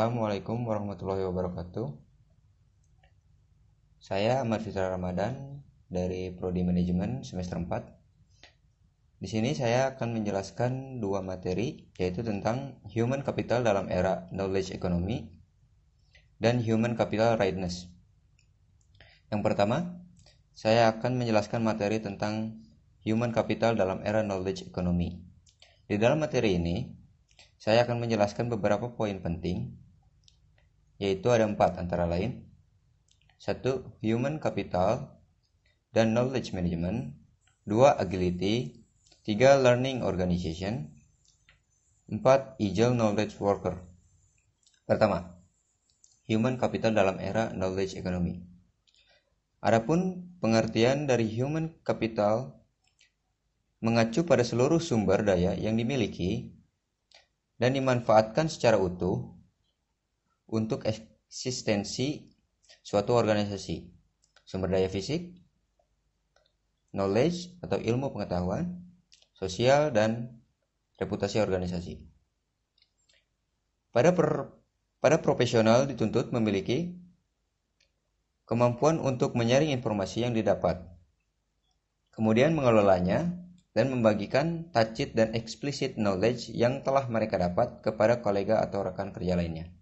Assalamualaikum warahmatullahi wabarakatuh. Saya Ahmad Fitra Ramadan dari Prodi Manajemen semester 4. Di sini saya akan menjelaskan dua materi, yaitu tentang Human Capital dalam era Knowledge Economy dan Human Capital Readiness. Yang pertama, saya akan menjelaskan materi tentang Human Capital dalam era Knowledge Economy. Di dalam materi ini, saya akan menjelaskan beberapa poin penting, yaitu ada 4 antara lain. 1. Human Capital dan Knowledge Management. 2. Agility. 3. Learning Organization. 4. Agile Knowledge Worker. Pertama, Human Capital dalam era Knowledge Economy. Adapun pengertian dari Human Capital mengacu pada seluruh sumber daya yang dimiliki dan dimanfaatkan secara utuh untuk eksistensi suatu organisasi. Sumber daya fisik, knowledge atau ilmu pengetahuan, sosial, dan reputasi organisasi. Pada profesional dituntut memiliki kemampuan untuk menyaring informasi yang didapat, kemudian mengelolanya, dan membagikan tacit dan explicit knowledge yang telah mereka dapat kepada kolega atau rekan kerja lainnya.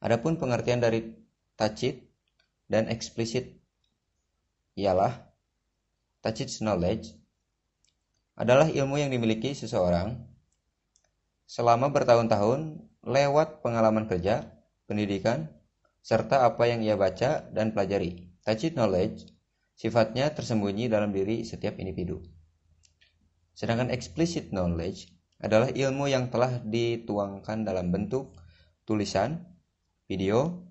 Adapun pengertian dari tacit dan explicit ialah tacit knowledge adalah ilmu yang dimiliki seseorang selama bertahun-tahun lewat pengalaman kerja, pendidikan, serta apa yang ia baca dan pelajari. Tacit knowledge sifatnya tersembunyi dalam diri setiap individu. Sedangkan explicit knowledge adalah ilmu yang telah dituangkan dalam bentuk tulisan, video,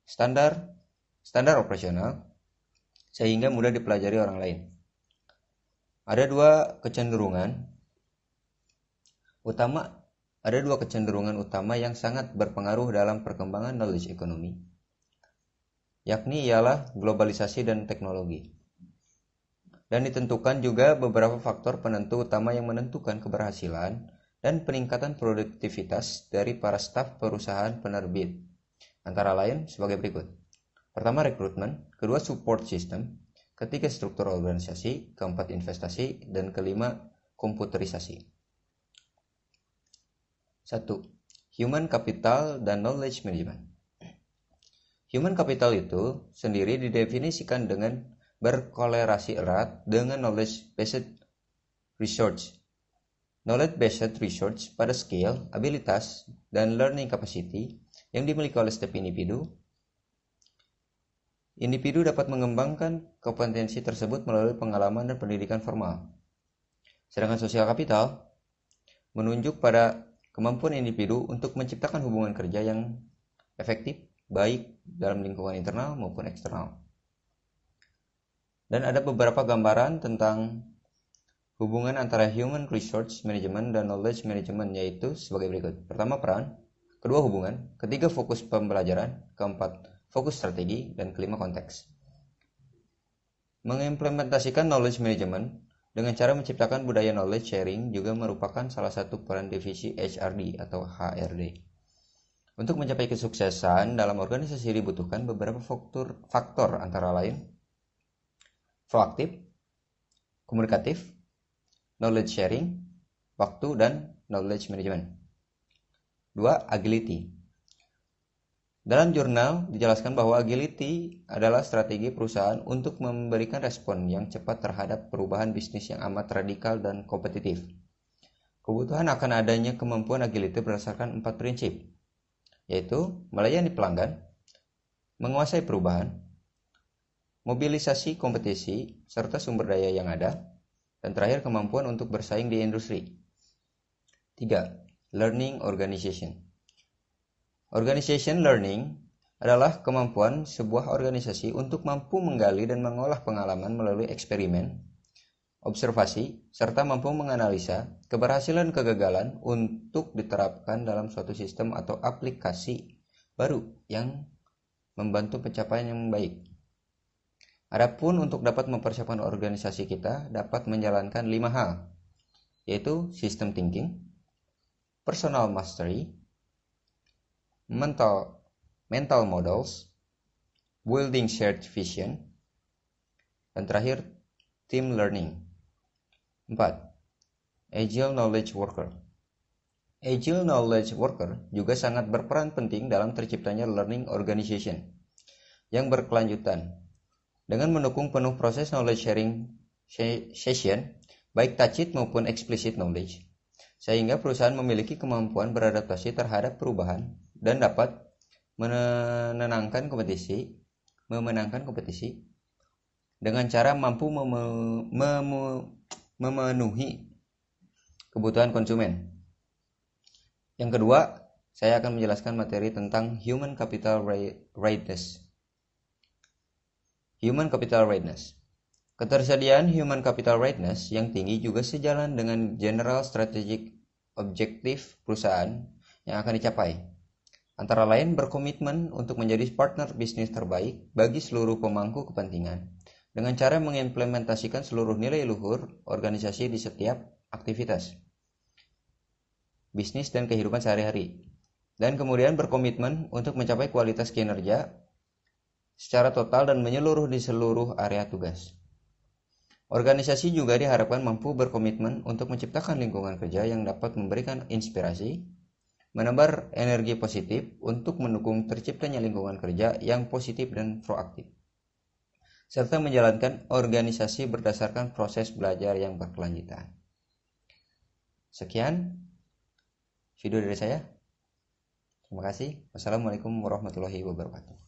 standar operasional, sehingga mudah dipelajari orang lain. Ada dua kecenderungan utama yang sangat berpengaruh dalam perkembangan knowledge economy, yakni ialah globalisasi dan teknologi. Dan ditentukan juga beberapa faktor penentu utama yang menentukan keberhasilan dan peningkatan produktivitas dari para staf perusahaan penerbit. Antara lain sebagai berikut. Pertama, rekrutmen. Kedua, support system. Ketiga, struktur organisasi. Keempat, investasi. Dan kelima, komputerisasi. 1. Human Capital dan Knowledge Management. Human capital itu sendiri didefinisikan dengan berkolerasi erat dengan knowledge-based research. Knowledge-based research pada skill, abilitas, dan learning capacity yang dimiliki oleh setiap individu. Individu dapat mengembangkan kompetensi tersebut melalui pengalaman dan pendidikan formal. Sedangkan social capital menunjuk pada kemampuan individu untuk menciptakan hubungan kerja yang efektif, baik dalam lingkungan internal maupun eksternal. Dan ada beberapa gambaran tentang hubungan antara human resource management dan knowledge management, yaitu sebagai berikut. Pertama, peran. Kedua, hubungan. Ketiga, fokus pembelajaran. Keempat, fokus strategi. Dan kelima, konteks. Mengimplementasikan knowledge management dengan cara menciptakan budaya knowledge sharing juga merupakan salah satu peran divisi HRD atau HRD. Untuk mencapai kesuksesan dalam organisasi dibutuhkan beberapa faktor antara lain proaktif, komunikatif, knowledge sharing, waktu, dan knowledge management. 2. Agility. Dalam jurnal dijelaskan bahwa agility adalah strategi perusahaan untuk memberikan respon yang cepat terhadap perubahan bisnis yang amat radikal dan kompetitif. Kebutuhan akan adanya kemampuan agility berdasarkan 4 prinsip, yaitu melayani pelanggan, menguasai perubahan, mobilisasi kompetisi, serta sumber daya yang ada, dan terakhir kemampuan untuk bersaing di industri. 3. Learning Organization. Organization learning adalah kemampuan sebuah organisasi untuk mampu menggali dan mengolah pengalaman melalui eksperimen, observasi, serta mampu menganalisa keberhasilan-kegagalan untuk diterapkan dalam suatu sistem atau aplikasi baru yang membantu pencapaian yang baik. Adapun untuk dapat mempersiapkan organisasi kita dapat menjalankan 5 hal, yaitu system thinking, personal mastery, mental models, building shared vision, dan terakhir team learning. 4. Agile knowledge worker. Agile knowledge worker juga sangat berperan penting dalam terciptanya learning organization yang berkelanjutan dengan mendukung penuh proses knowledge sharing session, baik tacit maupun explicit knowledge, sehingga perusahaan memiliki kemampuan beradaptasi terhadap perubahan dan dapat memenangkan kompetisi dengan cara mampu memenuhi kebutuhan konsumen. Yang kedua, saya akan menjelaskan materi tentang human capital readiness. Human capital readiness. Ketersediaan human capital readiness yang tinggi juga sejalan dengan general strategic objektif perusahaan yang akan dicapai. Antara lain berkomitmen untuk menjadi partner bisnis terbaik bagi seluruh pemangku kepentingan dengan cara mengimplementasikan seluruh nilai luhur organisasi di setiap aktivitas bisnis dan kehidupan sehari-hari. Dan kemudian berkomitmen untuk mencapai kualitas kinerja secara total dan menyeluruh di seluruh area tugas. Organisasi juga diharapkan mampu berkomitmen untuk menciptakan lingkungan kerja yang dapat memberikan inspirasi, menebar energi positif untuk mendukung terciptanya lingkungan kerja yang positif dan proaktif, serta menjalankan organisasi berdasarkan proses belajar yang berkelanjutan. Sekian video dari saya. Terima kasih. Wassalamualaikum warahmatullahi wabarakatuh.